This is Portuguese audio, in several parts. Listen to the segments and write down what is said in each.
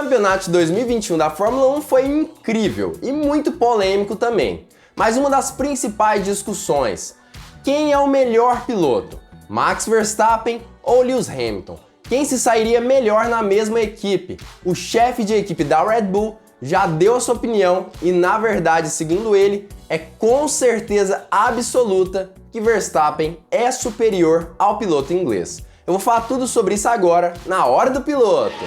campeonato de 2021 da Fórmula 1 foi incrível e muito polêmico também. Mas uma das principais discussões: quem é o melhor piloto? Max Verstappen ou Lewis Hamilton? Quem se sairia melhor na mesma equipe? O chefe de equipe da Red Bull já deu a sua opinião e, na verdade, segundo ele, é com certeza absoluta que Verstappen é superior ao piloto inglês. Eu vou falar tudo sobre isso agora, na Hora do Piloto.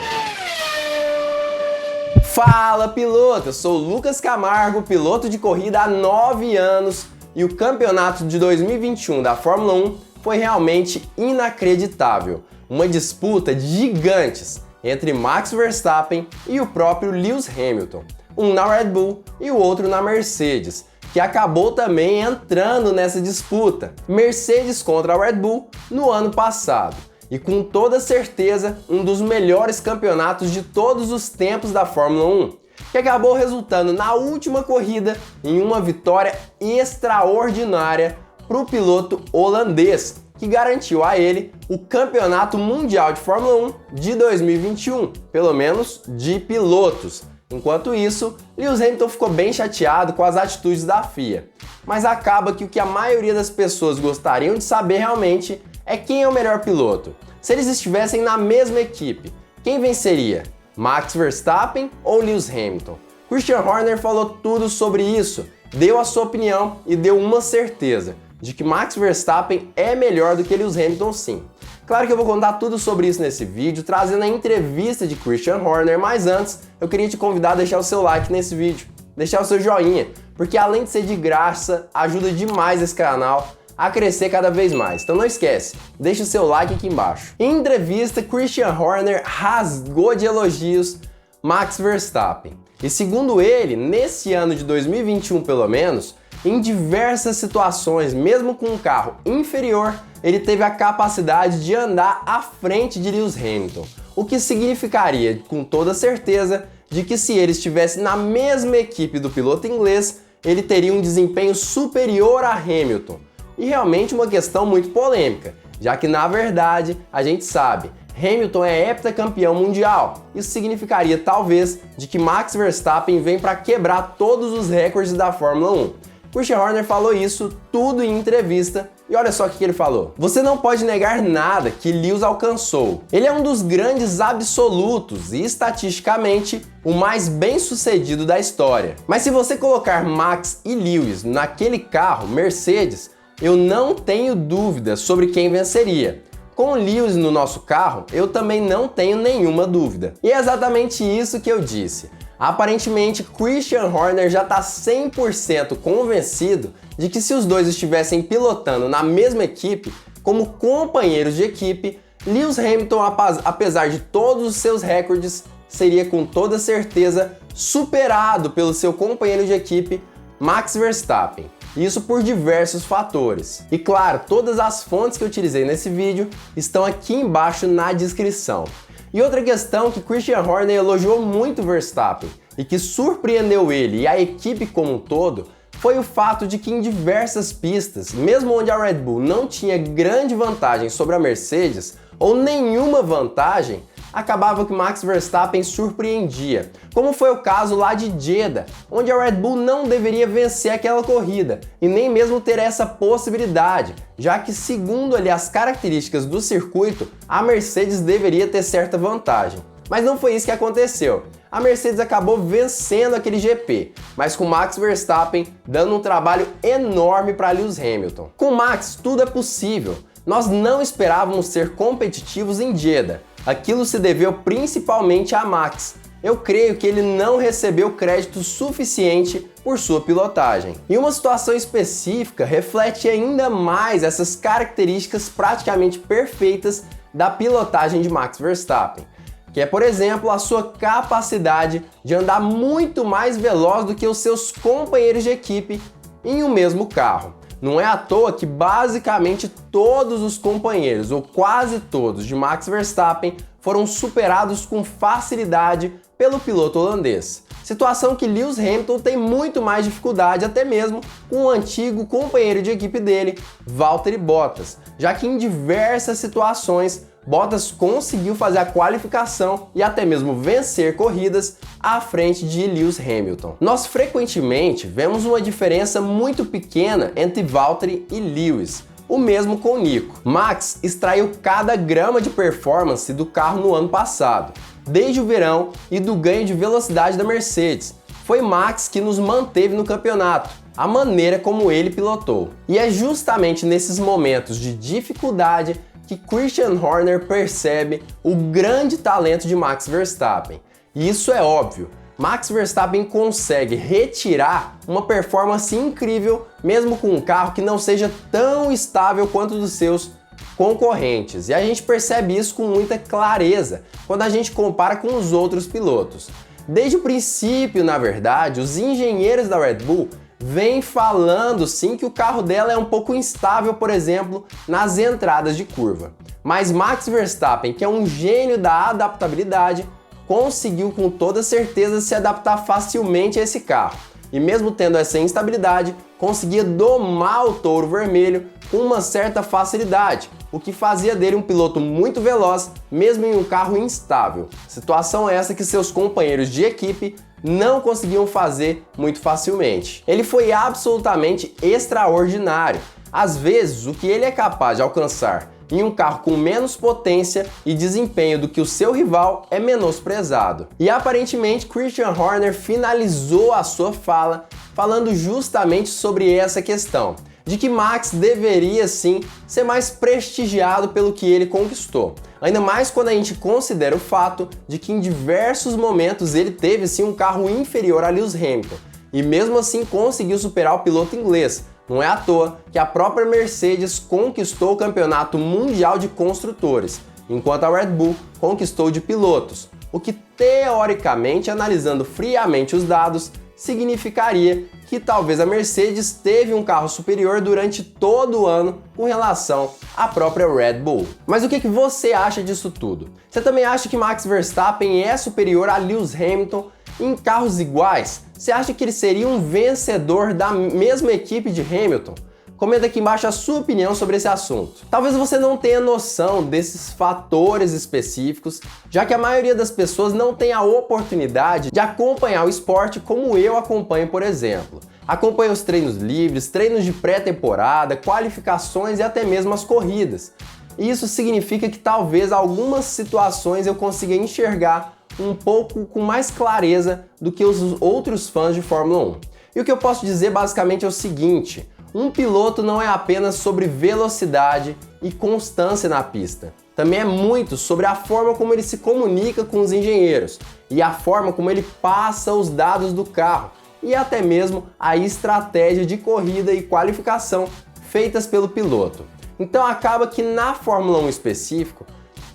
Fala, piloto! Eu sou o Lucas Camargo, piloto de corrida há 9 anos, e o campeonato de 2021 da Fórmula 1 foi realmente inacreditável. Uma disputa de gigantes entre Max Verstappen e o próprio Lewis Hamilton, um na Red Bull e o outro na Mercedes, que acabou também entrando nessa disputa. Mercedes contra a Red Bull no ano passado, e com toda certeza um dos melhores campeonatos de todos os tempos da Fórmula 1, que acabou resultando na última corrida em uma vitória extraordinária para o piloto holandês, que garantiu a ele o Campeonato Mundial de Fórmula 1 de 2021, pelo menos de pilotos. Enquanto isso, Lewis Hamilton ficou bem chateado com as atitudes da FIA. Mas acaba que o que a maioria das pessoas gostariam de saber realmente é quem é o melhor piloto. Se eles estivessem na mesma equipe, quem venceria? Max Verstappen ou Lewis Hamilton? Christian Horner falou tudo sobre isso, deu a sua opinião e deu uma certeza de que Max Verstappen é melhor do que Lewis Hamilton, sim. Claro que eu vou contar tudo sobre isso nesse vídeo, trazendo a entrevista de Christian Horner, mas antes eu queria te convidar a deixar o seu like nesse vídeo, deixar o seu joinha, porque além de ser de graça, ajuda demais esse canal a crescer cada vez mais. Então não esquece, deixa o seu like aqui embaixo. Em entrevista, Christian Horner rasgou de elogios Max Verstappen. E segundo ele, nesse ano de 2021 pelo menos, em diversas situações, mesmo com um carro inferior, ele teve a capacidade de andar à frente de Lewis Hamilton, o que significaria, com toda certeza, de que se ele estivesse na mesma equipe do piloto inglês, ele teria um desempenho superior a Hamilton. E realmente uma questão muito polêmica, já que na verdade a gente sabe, Hamilton é heptacampeão mundial. Isso significaria talvez de que Max Verstappen vem para quebrar todos os recordes da Fórmula 1. Christian Horner falou isso tudo em entrevista e olha só o que ele falou. Você não pode negar nada que Lewis alcançou. Ele é um dos grandes absolutos e estatisticamente o mais bem-sucedido da história. Mas se você colocar Max e Lewis naquele carro, Mercedes, eu não tenho dúvida sobre quem venceria. Com o Lewis no nosso carro, eu também não tenho nenhuma dúvida. E é exatamente isso que eu disse. Aparentemente, Christian Horner já está 100% convencido de que se os dois estivessem pilotando na mesma equipe, como companheiros de equipe, Lewis Hamilton, apesar de todos os seus recordes, seria com toda certeza superado pelo seu companheiro de equipe, Max Verstappen. Isso por diversos fatores. E claro, todas as fontes que eu utilizei nesse vídeo estão aqui embaixo na descrição. E outra questão que Christian Horner elogiou muito Verstappen e que surpreendeu ele e a equipe como um todo foi o fato de que em diversas pistas, mesmo onde a Red Bull não tinha grande vantagem sobre a Mercedes ou nenhuma vantagem, acabava que Max Verstappen surpreendia, como foi o caso lá de Jeddah, onde a Red Bull não deveria vencer aquela corrida e nem mesmo ter essa possibilidade, já que segundo ali as características do circuito, a Mercedes deveria ter certa vantagem. Mas não foi isso que aconteceu. A Mercedes acabou vencendo aquele GP, mas com Max Verstappen dando um trabalho enorme para Lewis Hamilton. Com Max tudo é possível. Nós não esperávamos ser competitivos em Jeddah. Aquilo se deveu principalmente a Max. Eu creio que ele não recebeu crédito suficiente por sua pilotagem. E uma situação específica reflete ainda mais essas características praticamente perfeitas da pilotagem de Max Verstappen, que é, por exemplo, a sua capacidade de andar muito mais veloz do que os seus companheiros de equipe em um mesmo carro. Não é à toa que basicamente todos os companheiros, ou quase todos, de Max Verstappen foram superados com facilidade pelo piloto holandês. Situação que Lewis Hamilton tem muito mais dificuldade até mesmo com o antigo companheiro de equipe dele, Valtteri Bottas, já que em diversas situações Bottas conseguiu fazer a qualificação e até mesmo vencer corridas à frente de Lewis Hamilton. Nós frequentemente vemos uma diferença muito pequena entre Valtteri e Lewis, o mesmo com Nico. Max extraiu cada grama de performance do carro no ano passado, desde o verão e do ganho de velocidade da Mercedes. Foi Max que nos manteve no campeonato, a maneira como ele pilotou. E é justamente nesses momentos de dificuldade que Christian Horner percebe o grande talento de Max Verstappen. E isso é óbvio, Max Verstappen consegue retirar uma performance incrível mesmo com um carro que não seja tão estável quanto dos seus concorrentes. E a gente percebe isso com muita clareza quando a gente compara com os outros pilotos. Desde o princípio, na verdade, os engenheiros da Red Bull vem falando sim que o carro dela é um pouco instável, por exemplo, nas entradas de curva. Mas Max Verstappen, que é um gênio da adaptabilidade, conseguiu com toda certeza se adaptar facilmente a esse carro. E mesmo tendo essa instabilidade, conseguia domar o touro vermelho com uma certa facilidade, o que fazia dele um piloto muito veloz, mesmo em um carro instável. Situação essa que seus companheiros de equipe não conseguiam fazer muito facilmente. Ele foi absolutamente extraordinário. Às vezes, o que ele é capaz de alcançar em um carro com menos potência e desempenho do que o seu rival é menosprezado. E aparentemente, Christian Horner finalizou a sua fala falando justamente sobre essa questão, de que Max deveria sim ser mais prestigiado pelo que ele conquistou. Ainda mais quando a gente considera o fato de que em diversos momentos ele teve sim um carro inferior a Lewis Hamilton e mesmo assim conseguiu superar o piloto inglês. Não é à toa que a própria Mercedes conquistou o campeonato mundial de construtores, enquanto a Red Bull conquistou de pilotos, o que teoricamente, analisando friamente os dados, significaria que talvez a Mercedes teve um carro superior durante todo o ano com relação à própria Red Bull. Mas o que você acha disso tudo? Você também acha que Max Verstappen é superior a Lewis Hamilton em carros iguais? Você acha que ele seria um vencedor da mesma equipe de Hamilton? Comenta aqui embaixo a sua opinião sobre esse assunto. Talvez você não tenha noção desses fatores específicos, já que a maioria das pessoas não tem a oportunidade de acompanhar o esporte como eu acompanho, por exemplo. Acompanho os treinos livres, treinos de pré-temporada, qualificações e até mesmo as corridas. E isso significa que talvez algumas situações eu consiga enxergar um pouco com mais clareza do que os outros fãs de Fórmula 1. E o que eu posso dizer basicamente é o seguinte: um piloto não é apenas sobre velocidade e constância na pista. Também é muito sobre a forma como ele se comunica com os engenheiros e a forma como ele passa os dados do carro e até mesmo a estratégia de corrida e qualificação feitas pelo piloto. Então acaba que na Fórmula 1 específico,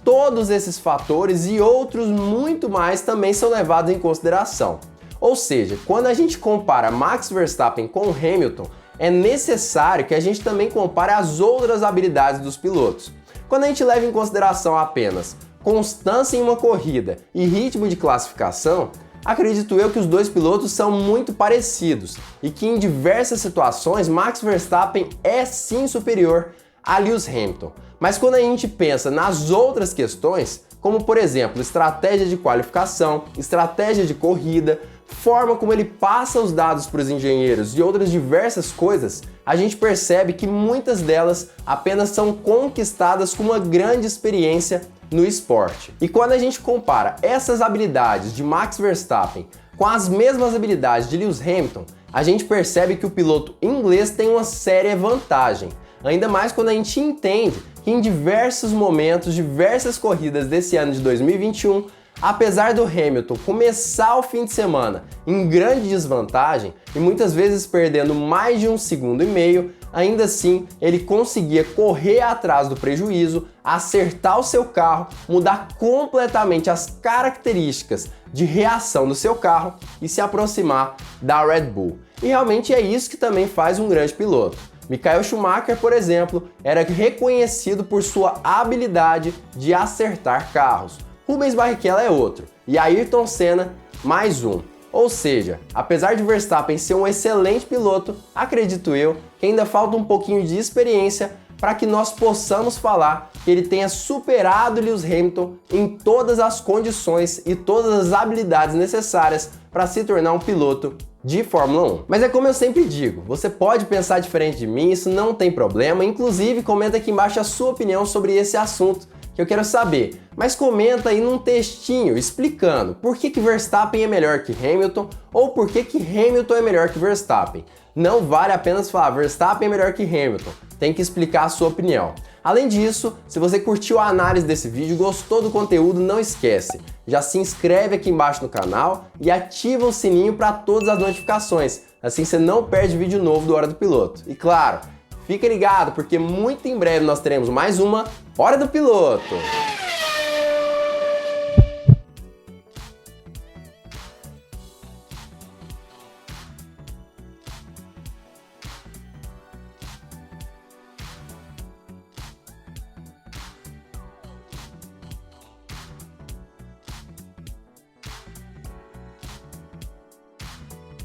todos esses fatores e outros muito mais também são levados em consideração. Ou seja, quando a gente compara Max Verstappen com Hamilton, é necessário que a gente também compare as outras habilidades dos pilotos. Quando a gente leva em consideração apenas constância em uma corrida e ritmo de classificação, acredito eu que os dois pilotos são muito parecidos e que em diversas situações Max Verstappen é sim superior a Lewis Hamilton. Mas quando a gente pensa nas outras questões, como por exemplo estratégia de qualificação, estratégia de corrida, forma como ele passa os dados para os engenheiros e outras diversas coisas, a gente percebe que muitas delas apenas são conquistadas com uma grande experiência no esporte. E quando a gente compara essas habilidades de Max Verstappen com as mesmas habilidades de Lewis Hamilton, a gente percebe que o piloto inglês tem uma séria vantagem. Ainda mais quando a gente entende que em diversos momentos, diversas corridas desse ano de 2021, apesar do Hamilton começar o fim de semana em grande desvantagem e muitas vezes perdendo mais de 1,5 segundos, ainda assim ele conseguia correr atrás do prejuízo, acertar o seu carro, mudar completamente as características de reação do seu carro e se aproximar da Red Bull. E realmente é isso que também faz um grande piloto. Michael Schumacher, por exemplo, era reconhecido por sua habilidade de acertar carros. Rubens Barrichello é outro, e Ayrton Senna, mais um. Ou seja, apesar de Verstappen ser um excelente piloto, acredito eu que ainda falta um pouquinho de experiência para que nós possamos falar que ele tenha superado Lewis Hamilton em todas as condições e todas as habilidades necessárias para se tornar um piloto de Fórmula 1. Mas é como eu sempre digo, você pode pensar diferente de mim, isso não tem problema, inclusive comenta aqui embaixo a sua opinião sobre esse assunto, que eu quero saber. Mas comenta aí num textinho explicando por que Verstappen é melhor que Hamilton ou por que Hamilton é melhor que Verstappen. Não vale apenas falar Verstappen é melhor que Hamilton, tem que explicar a sua opinião. Além disso, se você curtiu a análise desse vídeo, gostou do conteúdo, não esquece, já se inscreve aqui embaixo no canal e ativa o sininho para todas as notificações, assim você não perde vídeo novo do Hora do Piloto. E claro, fica ligado porque muito em breve nós teremos mais uma Hora do Piloto!